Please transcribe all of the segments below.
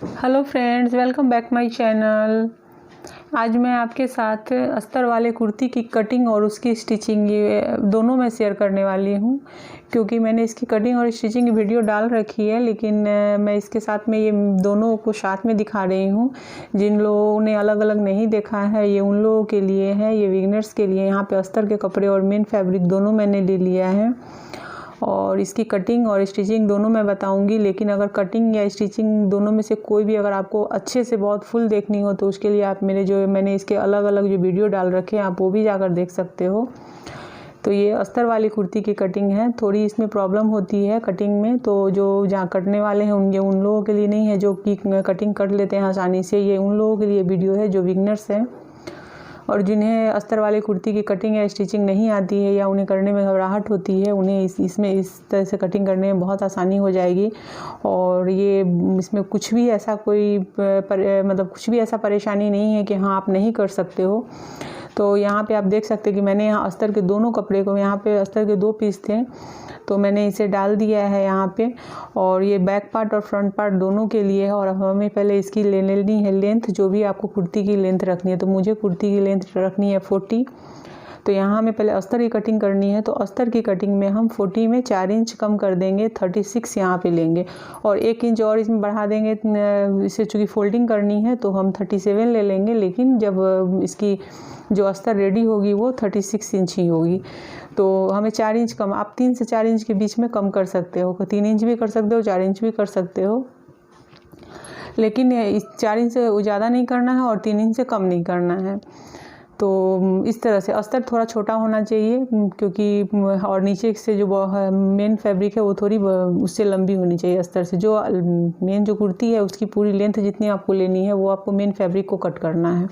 Hello friends, welcome back my channel. आज मैं आपके साथ अस्तर वाले कुर्ती की कटिंग और उसकी स्टिचिंग ये दोनों मैं शेयर करने वाली हूँ, क्योंकि मैंने इसकी कटिंग और स्टिचिंग की वीडियो डाल रखी है, लेकिन मैं इसके साथ में ये दोनों को साथ में दिखा रही हूँ। जिन लोगों ने अलग अलग नहीं देखा है, ये उन लोगों के लिए है, ये बिगिनर्स के लिए। यहाँ पे अस्तर के कपड़े और मेन फैब्रिक दोनों मैंने ले लिया है और इसकी कटिंग और स्टिचिंग दोनों मैं बताऊंगी। लेकिन अगर कटिंग या स्टिचिंग दोनों में से कोई भी अगर आपको अच्छे से बहुत फुल देखनी हो तो उसके लिए आप मैंने इसके अलग अलग जो वीडियो डाल रखे हैं आप वो भी जाकर देख सकते हो। तो ये अस्तर वाली कुर्ती की कटिंग है। थोड़ी इसमें प्रॉब्लम होती है कटिंग में, तो जो जहाँ कटने वाले हैं उन लोगों के लिए नहीं है जो कि कटिंग कर लेते हैं आसानी से। ये उन लोगों के लिए वीडियो है जो बिगनर्स हैं और जिन्हें अस्तर वाली कुर्ती की कटिंग या स्टिचिंग नहीं आती है या उन्हें करने में घबराहट होती है। उन्हें इसमें इस तरह से कटिंग करने में बहुत आसानी हो जाएगी। और ये इसमें कुछ भी ऐसा कुछ भी ऐसा परेशानी नहीं है कि हाँ आप नहीं कर सकते हो। तो यहाँ पे आप देख सकते हैं कि मैंने यहाँ अस्तर के दोनों कपड़े को, यहाँ पे अस्तर के 2 पीस थे तो मैंने इसे डाल दिया है यहाँ पे। और ये बैक पार्ट और फ्रंट पार्ट दोनों के लिए है। और हमें पहले इसकी ले लेनी है लेंथ, जो भी आपको कुर्ती की लेंथ रखनी है। तो मुझे कुर्ती की लेंथ रखनी है 40। तो यहाँ हमें पहले अस्तर की कटिंग करनी है। तो अस्तर की कटिंग में हम 40 में 4 इंच कम कर देंगे, 36 यहाँ पे लेंगे और 1 इंच और इसमें बढ़ा देंगे। इसे चूँकि फोल्डिंग करनी है तो हम 37 ले लेंगे, लेकिन जब इसकी जो अस्तर रेडी होगी वो 36 इंच ही होगी। तो हमें 4 इंच कम, आप 3 से 4 इंच के बीच में कम कर सकते हो। 3 इंच भी कर सकते हो, 4 इंच भी कर सकते हो, लेकिन इस 4 इंच से ज़्यादा नहीं करना है और 3 इंच से कम नहीं करना है। तो इस तरह से अस्तर थोड़ा छोटा होना चाहिए, क्योंकि और नीचे से जो मेन फैब्रिक है वो थोड़ी उससे लंबी होनी चाहिए अस्तर से। जो मेन जो कुर्ती है उसकी पूरी लेंथ जितनी आपको लेनी है वो आपको मेन फैब्रिक को कट करना है।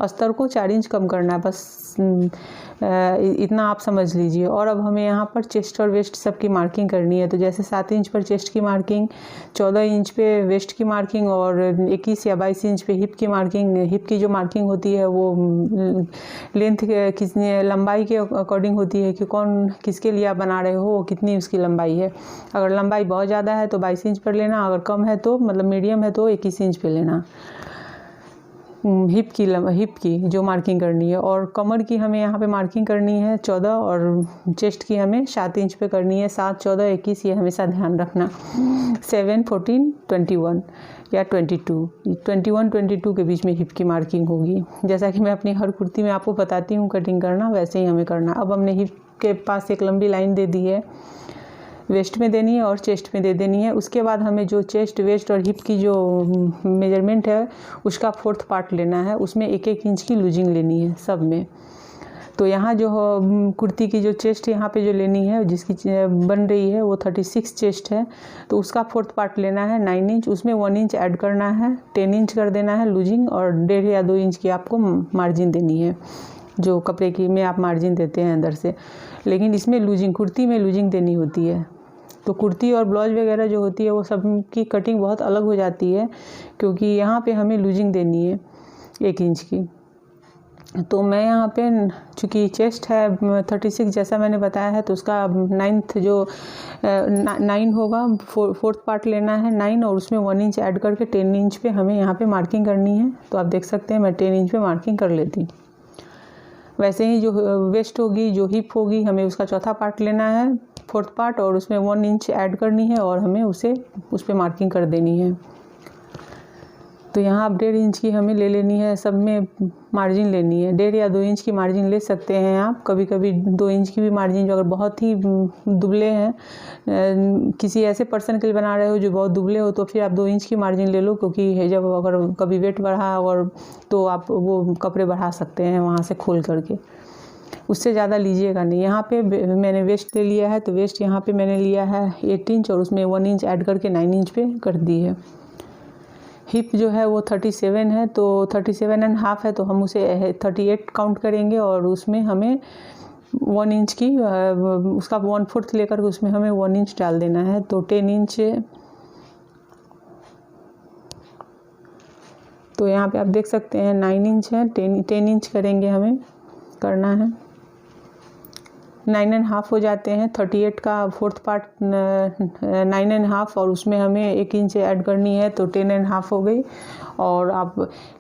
अस्तर को 4 इंच कम करना है, बस इतना आप समझ लीजिए। और अब हमें यहाँ पर चेस्ट और वेस्ट सब की मार्किंग करनी है। तो जैसे 7 इंच पर चेस्ट की मार्किंग, 14 इंच पे वेस्ट की मार्किंग और 21 या 22 इंच पे हिप की मार्किंग। हिप की जो मार्किंग होती है वो लेंथ कितनी लंबाई के अकॉर्डिंग होती है कि कौन किसके लिए आप बना रहे हो, कितनी उसकी लंबाई है। अगर लंबाई बहुत ज़्यादा है तो 22 इंच पर लेना, अगर कम है तो मतलब मीडियम है तो 21 इंच पे लेना हिप की जो मार्किंग करनी है। और कमर की हमें यहाँ पे मार्किंग करनी है 14 और चेस्ट की हमें 7 इंच पे करनी है। 7, 14, 21 ये हमेशा ध्यान रखना। 7, 14, 21 या 22 के बीच में हिप की मार्किंग होगी। जैसा कि मैं अपनी हर कुर्ती में आपको बताती हूँ कटिंग करना, वैसे ही हमें करना। अब हमने हिप के पास एक लंबी लाइन दे दी है, वेस्ट में देनी है और चेस्ट में दे देनी है। उसके बाद हमें जो चेस्ट, वेस्ट और हिप की जो मेजरमेंट है उसका 4th पार्ट लेना है। उसमें 1-1 इंच की लूजिंग लेनी है सब में। तो यहाँ जो कुर्ती की जो चेस्ट यहाँ पे जो लेनी है, जिसकी बन रही है वो 36 चेस्ट है, तो उसका 4th पार्ट लेना है 9 इंच। उसमें 1 इंच ऐड करना है, 10 इंच कर देना है लूजिंग और 1.5 या 2 इंच की आपको मार्जिन देनी है, जो कपड़े की में आप मार्जिन देते हैं अंदर से। लेकिन इसमें लूजिंग, कुर्ती में लूजिंग देनी होती है। तो कुर्ती और ब्लाउज वगैरह जो होती है वो सब की कटिंग बहुत अलग हो जाती है, क्योंकि यहाँ पे हमें लूजिंग देनी है 1 इंच की। तो मैं यहाँ पे चूँकि चेस्ट है 36 जैसा मैंने बताया है, तो उसका 9th जो 9 होगा, 4th पार्ट लेना है 9 और उसमें 1 इंच ऐड करके 10 इंच पे हमें यहाँ पे मार्किंग करनी है। तो आप देख सकते हैं मैं 10 इंच पे मार्किंग कर लेती हूँ। वैसे ही जो वेस्ट होगी, जो हिप होगी, हमें उसका 4था पार्ट लेना है 4th पार्ट और उसमें 1 इंच ऐड करनी है और हमें उस पर मार्किंग कर देनी है। तो यहाँ अब 1.5 इंच की हमें ले लेनी है, सब में मार्जिन लेनी है। 1.5 या 2 इंच की मार्जिन ले सकते हैं आप, कभी कभी 2 इंच की भी मार्जिन, जो अगर बहुत ही दुबले हैं, किसी ऐसे पर्सन के लिए बना रहे हो जो बहुत दुबले हो, तो फिर आप 2 इंच की मार्जिन ले लो, क्योंकि जब अगर कभी वेट बढ़ा और तो आप वो कपड़े बढ़ा सकते हैं वहाँ से खोल करके, उससे ज़्यादा लीजिएगा नहीं। यहाँ पे मैंने वेस्ट ले लिया है, तो वेस्ट यहाँ पे मैंने लिया है 8 इंच और उसमें 1 इंच ऐड करके 9 इंच पे कर दी है। हिप जो है वो 37 है, तो 37.5 है, तो हम उसे 38 काउंट करेंगे और उसमें हमें 1 इंच की उसका 1/4 लेकर के उसमें हमें 1 इंच डाल देना है। तो 10 इंच, तो यहाँ पे आप देख सकते हैं 9 इंच है, 10 इंच करेंगे हमें करना है। 9.5 हो जाते हैं। 38 का 4th पार्ट 9.5 और उसमें हमें 1 इंच ऐड करनी है तो 10.5 हो गई। और आप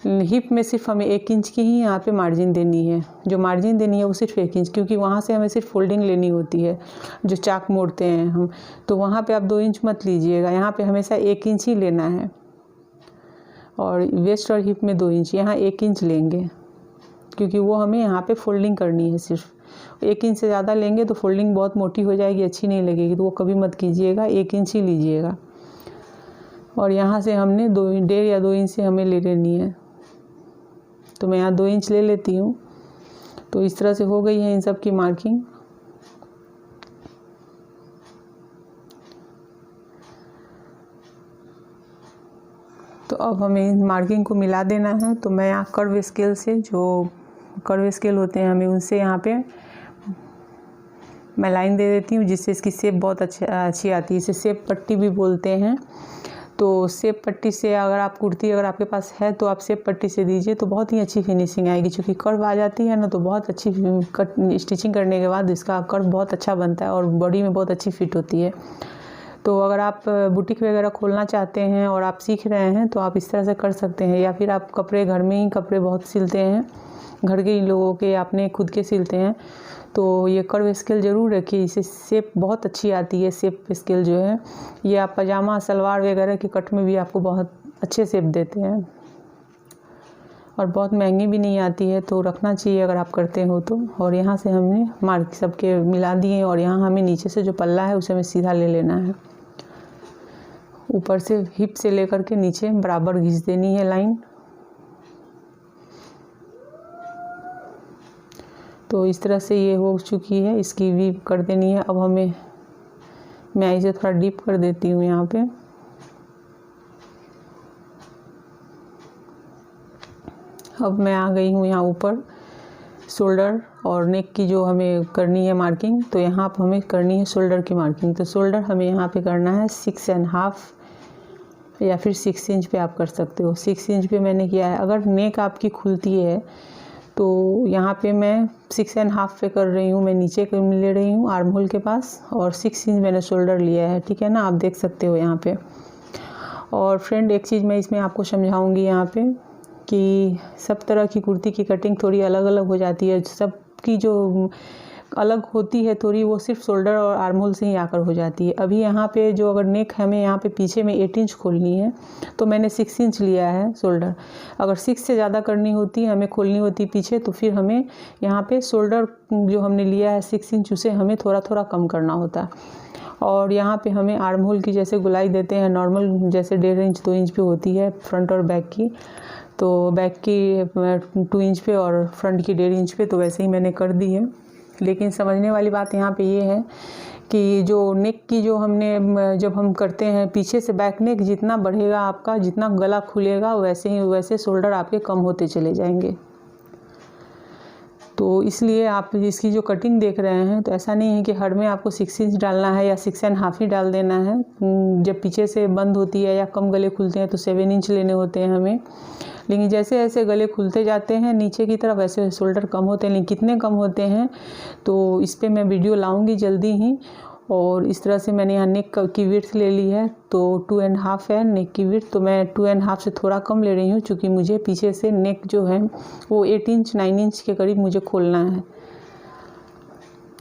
हिप में सिर्फ हमें 1 इंच की ही यहाँ पे मार्जिन देनी है। जो मार्जिन देनी है वो सिर्फ 1 इंच, क्योंकि वहाँ से हमें सिर्फ फोल्डिंग लेनी होती है जो चाक मोड़ते हैं हम, तो वहाँ पे आप 2 इंच मत लीजिएगा, यहाँ पे हमेशा 1 इंच ही लेना है। और वेस्ट और हिप में 2 इंच, यहाँ 1 इंच लेंगे क्योंकि वो हमें यहाँ पे फोल्डिंग करनी है। सिर्फ 1 इंच से ज़्यादा लेंगे तो फोल्डिंग बहुत मोटी हो जाएगी, अच्छी नहीं लगेगी, तो वो कभी मत कीजिएगा, 1 इंच ही लीजिएगा। और यहाँ से हमने 1.5 या 2 इंच से हमें ले लेनी है, तो मैं यहाँ 2 इंच ले लेती हूँ। तो इस तरह से हो गई है इन सब की मार्किंग। तो अब हमें इन मार्किंग को मिला देना है। तो मैं यहाँ कर्व स्केल से, जो कर्व स्केल होते हैं हमें उनसे यहाँ पे मैं लाइन दे देती हूँ, जिससे इसकी शेप बहुत अच्छी आती है। इसे शेप पट्टी भी बोलते हैं। तो शेप पट्टी से अगर आप कुर्ती अगर आपके पास है तो आप शेप पट्टी से दीजिए तो बहुत ही अच्छी फिनिशिंग आएगी। क्योंकि कर्व आ जाती है ना तो बहुत अच्छी स्टिचिंग करने के बाद इसका कर्व बहुत अच्छा बनता है और बॉडी में बहुत अच्छी फिट होती है। तो अगर आप बुटीक वगैरह खोलना चाहते हैं और आप सीख रहे हैं तो आप इस तरह से कर सकते हैं। या फिर आप कपड़े घर में ही कपड़े बहुत सिलते हैं, घर के इन लोगों के अपने खुद के सिलते हैं, तो ये कर्व स्केल ज़रूर रखिए। इसे शेप बहुत अच्छी आती है। शेप स्केल जो है ये आप पजामा सलवार वगैरह के कट में भी आपको बहुत अच्छे शेप देते हैं और बहुत महंगी भी नहीं आती है, तो रखना चाहिए अगर आप करते हो तो। और यहाँ से हमने मार्क सबके मिला दिए और यहाँ हमें नीचे से जो पल्ला है उसे हमें सीधा ले लेना है। ऊपर से हिप से लेकर के नीचे बराबर घिस देनी है लाइन। तो इस तरह से ये हो चुकी है, इसकी वीव कर देनी है। अब मैं इसे थोड़ा डीप कर देती हूँ यहाँ पे। अब मैं आ गई हूँ यहाँ ऊपर शोल्डर और नेक की जो हमें करनी है मार्किंग, तो यहाँ पर हमें करनी है शोल्डर की मार्किंग। तो शोल्डर हमें यहाँ पे करना है 6.5 या फिर 6 इंच पे आप कर सकते हो। 6 इंच पे मैंने किया है। अगर नेक आपकी खुलती है तो यहाँ पे मैं 6.5 पे कर रही हूँ, मैं नीचे ले रही हूँ आर्म होल के पास, और 6 इंच मैंने शोल्डर लिया है, ठीक है ना, आप देख सकते हो यहाँ पे। और फ्रेंड एक चीज़ मैं इसमें आपको समझाऊंगी यहाँ पे कि सब तरह की कुर्ती की कटिंग थोड़ी अलग अलग हो जाती है। सबकी जो अलग होती है थोड़ी, वो सिर्फ शोल्डर और आर्म होल से ही आकर हो जाती है। अभी यहाँ पे जो अगर नेक हमें यहाँ पे पीछे में 8 इंच खोलनी है तो मैंने 6 इंच लिया है शोल्डर। अगर 6 से ज़्यादा करनी होती, हमें खोलनी होती पीछे, तो फिर हमें यहाँ पे शोल्डर जो हमने लिया है 6 इंच, उसे हमें थोड़ा थोड़ा कम करना होता है। और यहाँ पे हमें आर्म होल की जैसे गुलाई देते हैं नॉर्मल, जैसे 1.5 इंच 2 इंच पे होती है फ्रंट और बैक की, तो बैक की 2 इंच पे और फ्रंट की 1.5 इंच पे, तो वैसे ही मैंने कर दी है। लेकिन समझने वाली बात यहाँ पे ये है कि जो नेक की जो हमने जब हम करते हैं पीछे से बैक नेक, जितना बढ़ेगा आपका, जितना गला खुलेगा, वैसे शोल्डर आपके कम होते चले जाएंगे। तो इसलिए आप इसकी जो कटिंग देख रहे हैं तो ऐसा नहीं है कि हर में आपको 6 इंच डालना है या 6.5 ही डाल देना है। जब पीछे से बंद होती है या कम गले खुलते हैं तो 7 इंच लेने होते हैं हमें। लेकिन जैसे जैसे गले खुलते जाते हैं नीचे की तरफ, वैसे शोल्डर कम होते हैं। लेकिन कितने कम होते हैं तो इस पर मैं वीडियो लाऊंगी जल्दी ही। और इस तरह से मैंने यहाँ नेक की विड्थ ले ली है, तो 2.5 है नेक की विड्थ, तो मैं 2.5 से थोड़ा कम ले रही हूँ, क्योंकि मुझे पीछे से नेक जो है वो 8 इंच 9 इंच के करीब मुझे खोलना है।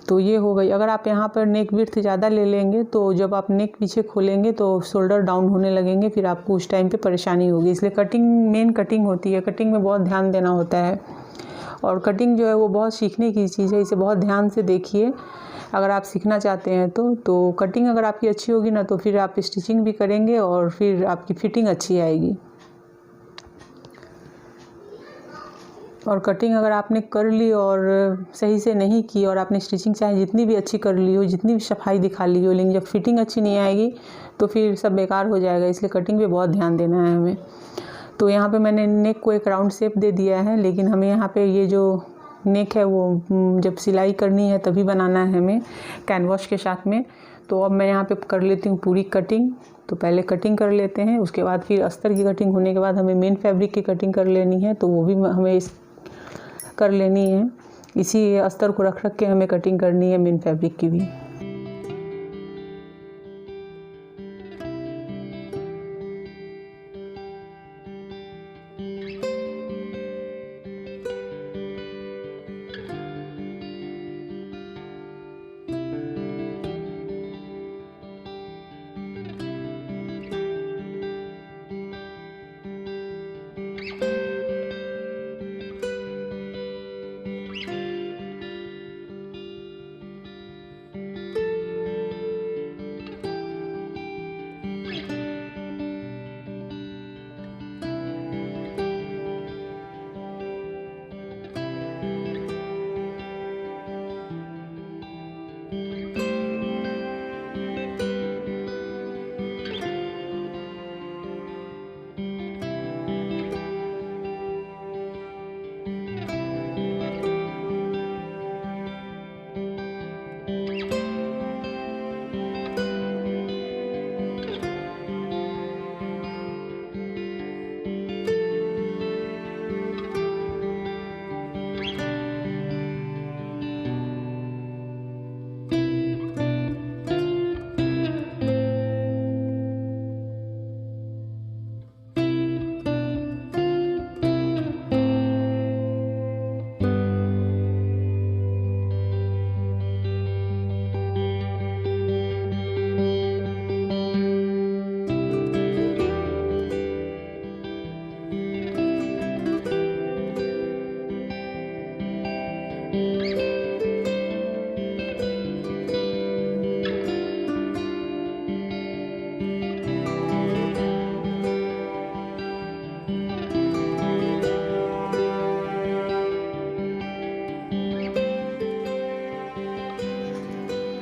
तो ये हो गई। अगर आप यहाँ पर नेक विड्थ ज़्यादा ले लेंगे तो जब आप नेक पीछे खोलेंगे तो शोल्डर डाउन होने लगेंगे, फिर आपको उस टाइम पे परेशानी होगी। इसलिए कटिंग मेन कटिंग होती है, कटिंग में बहुत ध्यान देना होता है। और कटिंग जो है वो बहुत सीखने की चीज़ है, इसे बहुत ध्यान से देखिए अगर आप सीखना चाहते हैं तो कटिंग अगर आपकी अच्छी होगी ना तो फिर आप स्टिचिंग भी करेंगे और फिर आपकी फिटिंग अच्छी आएगी। और कटिंग अगर आपने कर ली और सही से नहीं की और आपने स्टिचिंग चाहे जितनी भी अच्छी कर ली हो, जितनी भी सफाई दिखा ली हो, लेकिन जब फिटिंग अच्छी नहीं आएगी तो फिर सब बेकार हो जाएगा। इसलिए कटिंग पे बहुत ध्यान देना है हमें। तो यहाँ पे मैंने नेक को एक राउंड शेप दे दिया है, लेकिन हमें यहाँ पे ये जो नेक है वो जब सिलाई करनी है तभी बनाना है हमें कैनवास के साथ में। तो अब मैं यहाँ पे कर लेती हूँ पूरी कटिंग। तो पहले कटिंग कर लेते हैं, उसके बाद फिर अस्तर की कटिंग होने के बाद हमें मेन फैब्रिक की कटिंग कर लेनी है, तो वो भी हमें कर लेनी है। इसी अस्तर को रख के हमें कटिंग करनी है मेन फैब्रिक की भी।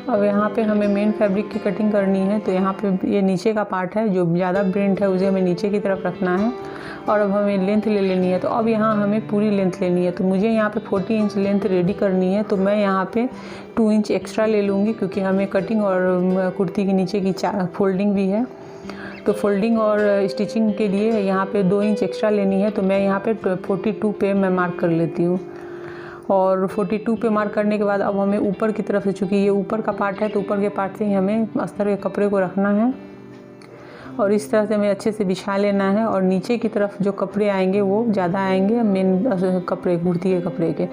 अब यहाँ पे हमें मेन फैब्रिक की कटिंग करनी है, तो यहाँ पे ये नीचे का पार्ट है जो ज़्यादा प्रिंट है उसे हमें नीचे की तरफ रखना है और अब हमें लेंथ ले लेनी है। तो अब यहाँ हमें पूरी लेंथ लेनी है, तो मुझे यहाँ पे 40 इंच लेंथ रेडी करनी है। तो मैं यहाँ पे 2 इंच एक्स्ट्रा ले लूँगी क्योंकि हमें कटिंग और कुर्ती के नीचे की फोल्डिंग भी है। तो फोल्डिंग और स्टिचिंग के लिए यहाँ पे 2 इंच एक्स्ट्रा लेनी है। तो मैं यहाँ पे 42 पे मैं मार्क कर लेती हूँ और 42 पे मार्क करने के बाद अब हमें ऊपर की तरफ से, चूँकि ये ऊपर का पार्ट है तो ऊपर के पार्ट से ही हमें अस्तर के कपड़े को रखना है और इस तरह से हमें अच्छे से बिछा लेना है। और नीचे की तरफ जो कपड़े आएंगे वो ज़्यादा आएंगे मेन कपड़े, कुर्ती के कपड़े के।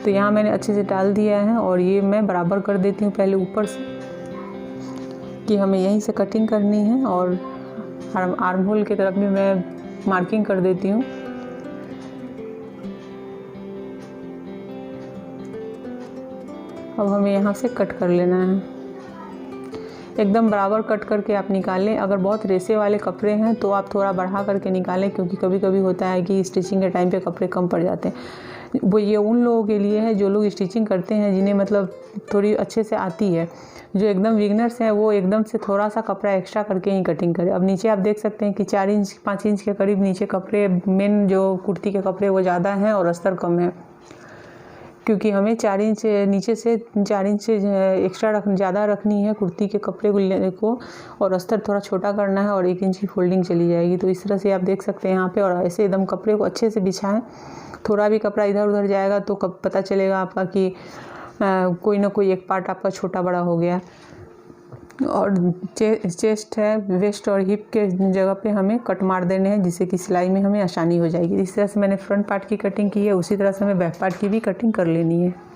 तो यहाँ मैंने अच्छे से डाल दिया है और ये मैं बराबर कर देती हूँ पहले ऊपर से कि हमें यहीं से कटिंग करनी है और आर्म होल की तरफ भी मैं मार्किंग कर देती हूँ। अब हमें यहाँ से कट कर लेना है, एकदम बराबर कट करके आप निकालें। अगर बहुत रेसे वाले कपड़े हैं तो आप थोड़ा बढ़ा करके निकालें क्योंकि कभी कभी होता है कि स्टिचिंग के टाइम पे कपड़े कम पड़ जाते हैं। वो ये उन लोगों के लिए है जो लोग स्टिचिंग करते हैं, जिन्हें मतलब थोड़ी अच्छे से आती है। जो एकदम बिगनर्स हैं वो एकदम से थोड़ा सा कपड़ा एक्स्ट्रा करके ही कटिंग करें। अब नीचे आप देख सकते हैं कि 4 इंच 5 इंच के करीब नीचे कपड़े, मेन जो कुर्ती के कपड़े वो ज़्यादा हैं और अस्तर कम है, क्योंकि हमें 4 इंच नीचे से 4 इंच एक्स्ट्रा ज़्यादा रखनी है कुर्ती के कपड़े को और अस्तर थोड़ा छोटा करना है और 1 इंच की फोल्डिंग चली जाएगी। तो इस तरह से आप देख सकते हैं यहाँ पे। और ऐसे एकदम कपड़े को अच्छे से बिछाएं, थोड़ा भी कपड़ा इधर उधर जाएगा तो पता चलेगा आपका कि कोई ना कोई एक पार्ट आपका छोटा बड़ा हो गया। और चेस्ट है, वेस्ट और हिप के जगह पे हमें कट मार देने हैं जिससे कि सिलाई में हमें आसानी हो जाएगी। इस तरह से मैंने फ्रंट पार्ट की कटिंग की है, उसी तरह से हमें बैक पार्ट की भी कटिंग कर लेनी है।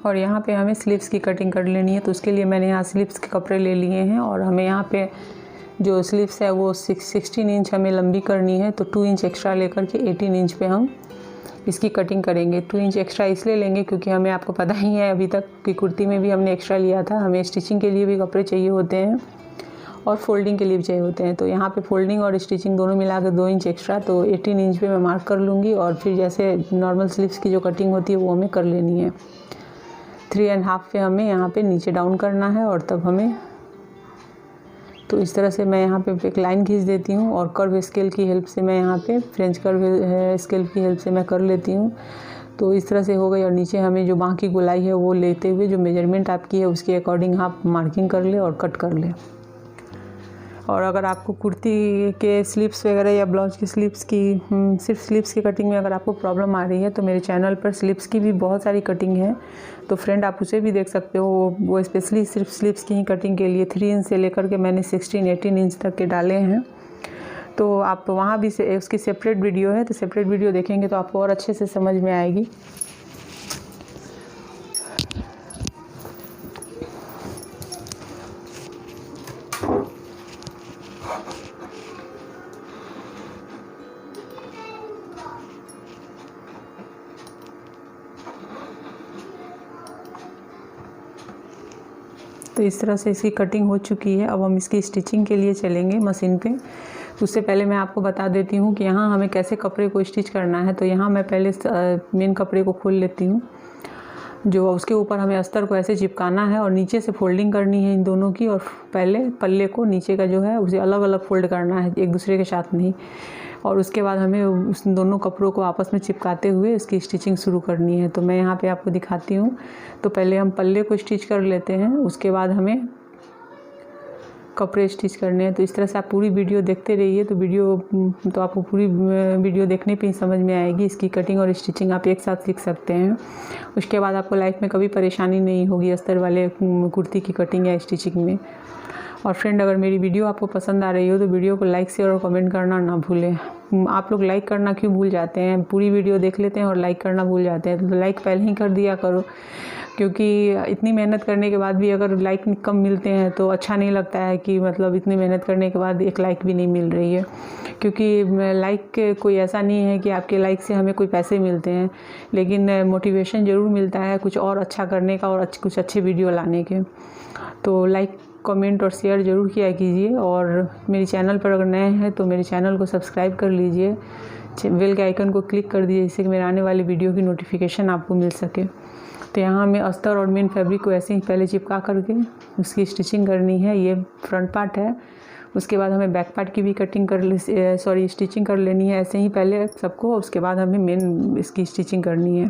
और यहाँ पे हमें स्लीव्स की कटिंग कर लेनी है। तो उसके लिए मैंने यहाँ स्लीव्स के कपड़े ले लिए हैं और हमें यहाँ पे जो स्लीव्स है वो 16 इंच हमें लंबी करनी है। तो 2 इंच एक्स्ट्रा लेकर के 18 इंच पे हम इसकी कटिंग करेंगे। 2 इंच एक्स्ट्रा इसलिए लेंगे क्योंकि हमें, आपको पता ही है अभी तक कि कुर्ती में भी हमने एक्स्ट्रा लिया था, हमें स्टिचिंग के लिए भी कपड़े चाहिए होते हैं और फोल्डिंग के लिए भी चाहिए होते हैं। तो यहाँ पे फोल्डिंग और स्टिचिंग दोनों मिला के 2 इंच एक्स्ट्रा, तो 18 इंच पे मैं मार्क कर लूँगी। और फिर जैसे नॉर्मल स्लीव्स की जो कटिंग होती है वो हमें कर लेनी है। 3.5 पे हमें यहाँ पे नीचे डाउन करना है और तब हमें, तो इस तरह से मैं यहाँ पे एक लाइन खींच देती हूँ और कर्व स्केल की हेल्प से मैं यहाँ पे फ्रेंच कर्व स्केल की हेल्प से मैं कर लेती हूँ। तो इस तरह से हो गई। और नीचे हमें जो बाँह की गोलाई है वो लेते हुए जो मेजरमेंट आपकी है उसके अकॉर्डिंग आप मार्किंग कर ले और कट कर ले। और अगर आपको कुर्ती के स्लीव्स वगैरह या ब्लाउज की स्लीव्स की सिर्फ स्लीव्स की कटिंग में अगर आपको प्रॉब्लम आ रही है तो मेरे चैनल पर स्लीव्स की भी बहुत सारी कटिंग है, तो फ्रेंड आप उसे भी देख सकते हो। वो स्पेशली सिर्फ स्लीव्स की ही कटिंग के लिए 3 इंच से लेकर के मैंने 16-18 इंच तक के डाले हैं। तो आप वहाँ भी से उसकी सेपरेट वीडियो है, तो सेपरेट वीडियो देखेंगे तो आपको और अच्छे से समझ में आएगी। तो इस तरह से इसकी कटिंग हो चुकी है। अब हम इसकी स्टिचिंग के लिए चलेंगे मशीन पे। उससे पहले मैं आपको बता देती हूँ कि यहाँ हमें कैसे कपड़े को स्टिच करना है। तो यहाँ मैं पहले मेन कपड़े को खोल लेती हूँ, जो उसके ऊपर हमें अस्तर को ऐसे चिपकाना है और नीचे से फोल्डिंग करनी है इन दोनों की। और पहले पल्ले को नीचे का जो है उसे अलग अलग फोल्ड करना है, एक दूसरे के साथ नहीं। और उसके बाद हमें उस दोनों कपड़ों को आपस में चिपकाते हुए इसकी स्टिचिंग शुरू करनी है। तो मैं यहाँ पे आपको दिखाती हूँ। तो पहले हम पल्ले को स्टिच कर लेते हैं, उसके बाद हमें कपड़े स्टिच करने हैं। तो इस तरह से आप पूरी वीडियो देखते रहिए, तो आपको पूरी वीडियो देखने पे ही समझ में आएगी। इसकी कटिंग और स्टिचिंग आप एक साथ सीख सकते हैं। उसके बाद आपको लाइफ में कभी परेशानी नहीं होगी अस्तर वाले कुर्ती की कटिंग या स्टिचिंग में। और फ्रेंड, अगर मेरी वीडियो आपको पसंद आ रही हो तो वीडियो को लाइक शेयर और कमेंट करना ना भूलें। आप लोग लाइक करना क्यों भूल जाते हैं? पूरी वीडियो देख लेते हैं और लाइक करना भूल जाते हैं। तो लाइक पहले ही कर दिया करो, क्योंकि इतनी मेहनत करने के बाद भी अगर लाइक कम मिलते हैं तो अच्छा नहीं लगता है कि मतलब इतनी मेहनत करने के बाद एक लाइक भी नहीं मिल रही है। क्योंकि लाइक कोई ऐसा नहीं है कि आपके लाइक से हमें कोई पैसे मिलते हैं, लेकिन मोटिवेशन ज़रूर मिलता है कुछ और अच्छा करने का और कुछ अच्छे वीडियो लाने के। तो लाइक, कमेंट और शेयर ज़रूर किया कीजिए। और मेरे चैनल पर अगर नए हैं तो मेरे चैनल को सब्सक्राइब कर लीजिए, बेल के आइकन को क्लिक कर दीजिए, जिससे कि मेरे आने वाली वीडियो की नोटिफिकेशन आपको मिल सके। तो यहाँ हमें अस्तर और मेन फैब्रिक को ऐसे ही पहले चिपका करके उसकी स्टिचिंग करनी है। ये फ्रंट पार्ट है। उसके बाद हमें बैक पार्ट की भी स्टिचिंग कर लेनी है ऐसे ही पहले सबको। उसके बाद हमें मेन इसकी स्टिचिंग करनी है।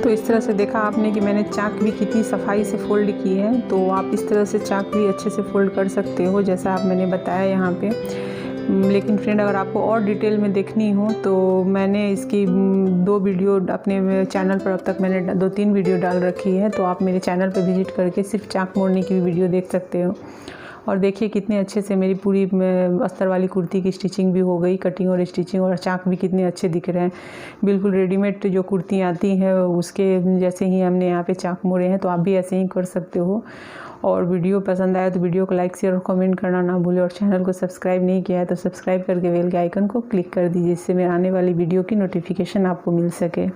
तो इस तरह से देखा आपने कि मैंने चाक भी कितनी सफाई से फ़ोल्ड की है। तो आप इस तरह से चाक भी अच्छे से फ़ोल्ड कर सकते हो जैसा आप मैंने बताया यहाँ पे। लेकिन फ्रेंड, अगर आपको और डिटेल में देखनी हो तो मैंने इसकी 2 वीडियो अपने चैनल पर, अब तक मैंने 2-3 वीडियो डाल रखी है। तो आप मेरे चैनल पर विजिट करके सिर्फ चाक मोड़ने की भी वीडियो देख सकते हो। और देखिए कितने अच्छे से मेरी पूरी अस्तर वाली कुर्ती की स्टिचिंग भी हो गई, कटिंग और स्टिचिंग, और चाक भी कितने अच्छे दिख रहे हैं। बिल्कुल रेडीमेड जो कुर्ती आती हैं उसके जैसे ही हमने यहाँ पे चाक मोड़े हैं। तो आप भी ऐसे ही कर सकते हो। और वीडियो पसंद आया तो वीडियो को लाइक, शेयर और कमेंट करना ना भूलें। और चैनल को सब्सक्राइब नहीं किया है तो सब्सक्राइब करके बेल के आइकन को क्लिक कर दीजिए, जिससे मेरे आने वाली वीडियो की नोटिफिकेशन आपको मिल सके।